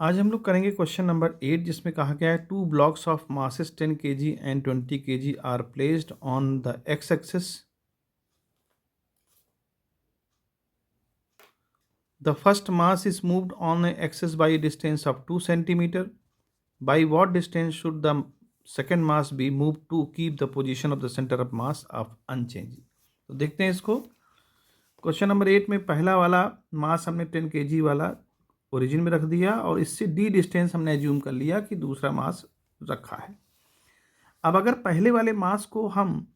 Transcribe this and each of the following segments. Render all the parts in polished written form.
आज हम लोग करेंगे क्वेश्चन नंबर 8 जिसमें कहा गया है 2 blocks of masses 10 kg and 20 kg are placed on the x-axis. The first mass is moved on the axis by a distance of 2 centimeter. By what distance should the second mass be moved to keep the position of the center of mass of unchanged? तो देखते हैं इसको। Question number 8 में पहला वाला मास हमने 10 kg वाला origin में रख दिया और इससे डी डिस्टेंस हमने एज्यूम कर लिया कि दूसरा मास रखा है। अब अगर पहले वाले मास को हम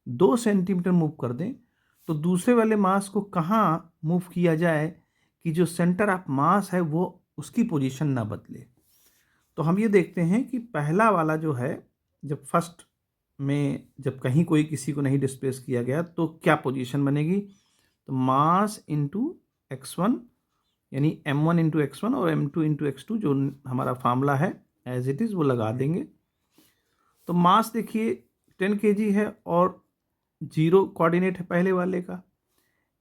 2 सेंटीमीटर मूव कर दें तो दूसरे वाले मास को कहाँ मूव किया जाए कि जो सेंटर ऑफ मास है वो उसकी पोजीशन ना बदले। तो हम ये देखते हैं कि पहला वाला जो है जब फर्स्ट में जब कहीं कोई किसी को नहीं डिस्प्लेस किया गया तो क्या पोजीशन बनेगी, तो मास इंटू x1 यानी m1 इंटू x1 और m2 इंटू x2 जो हमारा फार्मूला है एज इट इज़ वो लगा देंगे। तो मास देखिए 10 kg है और 0 कोऑर्डिनेट है पहले वाले का,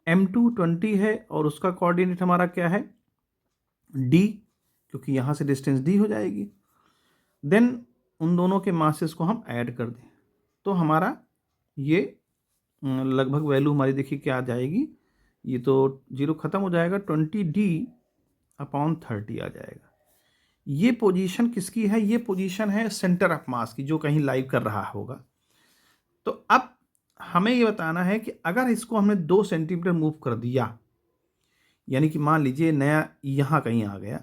m2 20 है और उसका कोऑर्डिनेट हमारा क्या है d, क्योंकि यहाँ से डिस्टेंस d हो जाएगी। देन उन दोनों के मासेस को हम ऐड कर दें तो हमारा ये लगभग वैल्यू हमारी देखिए क्या आ जाएगी, ये तो 0 ख़त्म हो जाएगा, 20d/30 आ जाएगा। ये पोजीशन किसकी है, ये पोजीशन है सेंटर ऑफ मास की जो कहीं लाइव कर रहा होगा। तो अब हमें ये बताना है कि अगर इसको हमने 2 सेंटीमीटर मूव कर दिया, यानी कि मान लीजिए नया यहाँ कहीं आ गया,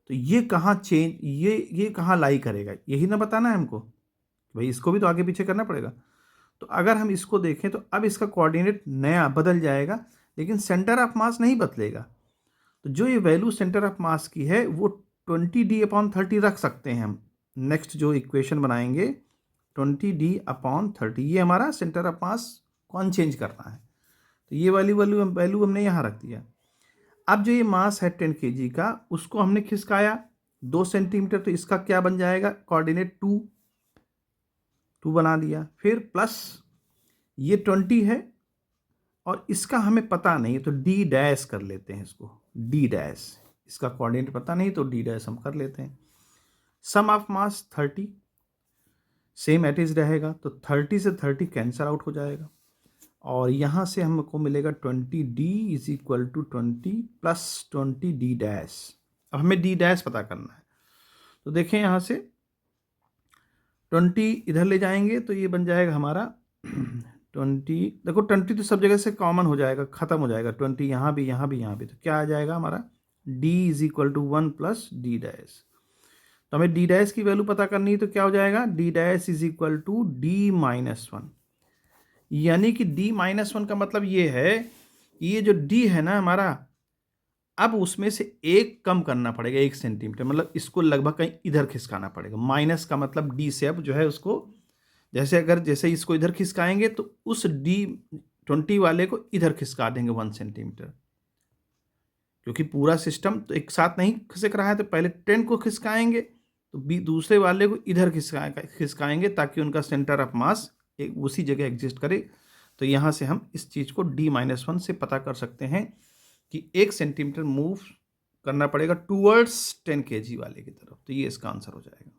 तो ये कहाँ चेंज, ये कहाँ लाई करेगा, यही ना बताना है हमको। भाई इसको भी तो आगे पीछे करना पड़ेगा। तो अगर हम इसको देखें तो अब इसका कोऑर्डिनेट नया बदल जाएगा लेकिन सेंटर ऑफ मास नहीं बदलेगा। तो जो ये वैल्यू सेंटर ऑफ मास की है वो 20d/30 रख सकते हैं हम। नेक्स्ट जो इक्वेशन बनाएंगे 20d/30, ये हमारा सेंटर ऑफ मास कौन चेंज करना है, तो ये वाली वैल्यू हमने यहाँ रख दिया। अब जो ये मास है 10 kg का उसको हमने खिसकाया 2 सेंटीमीटर, तो इसका क्या बन जाएगा, कोऑर्डिनेट 2 बना दिया, फिर प्लस ये 20 है और इसका हमें पता नहीं तो d डैश कर लेते हैं इसको, d डैश, इसका कोऑर्डिनेट पता नहीं तो d डैश हम कर लेते हैं। Sum of mass 30 same at is रहेगा तो 30 से 30 कैंसल आउट हो जाएगा और यहाँ से हमको मिलेगा 20d = 20 + 20d डैश। अब हमें d डैश पता करना है तो देखें यहाँ से 20 इधर ले जाएंगे तो ये बन जाएगा हमारा 20, देखो 20 तो सब जगह से कॉमन हो जाएगा, ख़त्म हो जाएगा, 20 यहाँ भी यहाँ भी यहाँ भी, तो क्या आ जाएगा हमारा d = 1 + d डैश। तो हमें d डैश की वैल्यू पता करनी है तो क्या हो जाएगा, d डैश = d-1, यानी कि d-1 का मतलब ये है कि ये जो d है ना हमारा, अब उसमें से एक कम करना पड़ेगा 1 सेंटीमीटर, मतलब इसको लगभग कहीं इधर खिसकाना पड़ेगा। माइनस का मतलब d से अब जो है उसको जैसे इसको इधर खिसकाएंगे तो उस d20 वाले को इधर खिसका देंगे 1 सेंटीमीटर, क्योंकि पूरा सिस्टम तो एक साथ नहीं खिसक रहा है। तो पहले 10 को खिसकाएंगे तो दूसरे वाले को इधर खिसकाएंगे ताकि उनका सेंटर ऑफ मास एक उसी जगह एग्जिस्ट करे। तो यहाँ से हम इस चीज़ को d-1 से पता कर सकते हैं कि 1 सेंटीमीटर मूव करना पड़ेगा टूवर्ड्स 10 kg वाले की तरफ। तो ये इसका आंसर हो जाएगा।